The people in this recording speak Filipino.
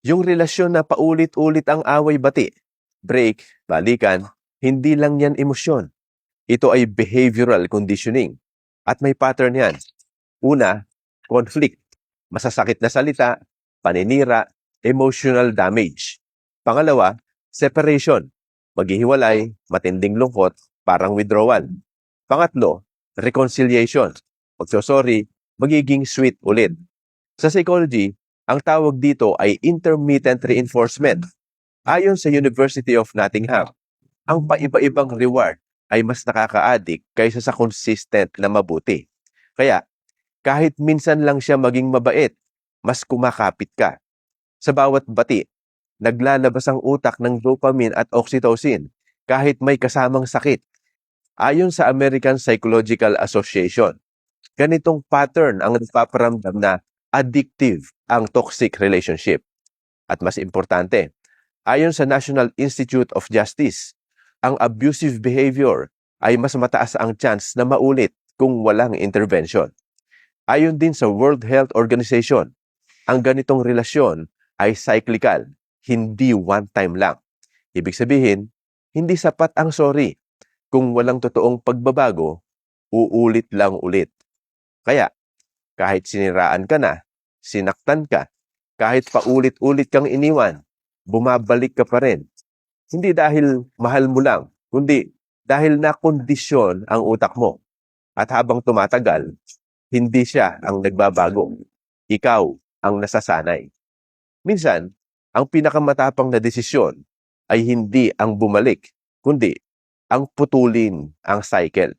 Yung relasyon na paulit-ulit ang away-bati, break, balikan, hindi lang yan emosyon. Ito ay behavioral conditioning. At may pattern yan. Una, conflict. Masasakit na salita, paninira, emotional damage. Pangalawa, separation. Maghihiwalay, matinding lungkot, parang withdrawal. Pangatlo, reconciliation. Magsosorry, magiging sweet ulit. Sa psychology, ang tawag dito ay intermittent reinforcement. Ayon sa University of Nottingham, ang paiba-ibang reward ay mas nakaka-addict kaysa sa consistent na mabuti. Kaya, kahit minsan lang siya maging mabait, mas kumakapit ka. Sa bawat bati, naglalabas ang utak ng dopamine at oxytocin kahit may kasamang sakit. Ayon sa American Psychological Association, ganitong pattern ang nagpaparamdam na addictive ang toxic relationship. At mas importante, ayon sa National Institute of Justice, ang abusive behavior ay mas mataas ang chance na maulit kung walang intervention. Ayon din sa World Health Organization, ang ganitong relasyon ay cyclical, hindi one-time lang. Ibig sabihin, hindi sapat ang sorry. Kung walang totoong pagbabago, uulit lang ulit. Kaya, kahit siniraan ka na, sinaktan ka, kahit paulit-ulit kang iniwan, bumabalik ka pa rin. Hindi dahil mahal mo lang, kundi dahil nakondisyon ang utak mo. At habang tumatagal, hindi siya ang nagbabago. Ikaw ang nasasanay. Minsan, ang pinakamatapang na desisyon ay hindi ang bumalik, kundi ang putulin ang cycle.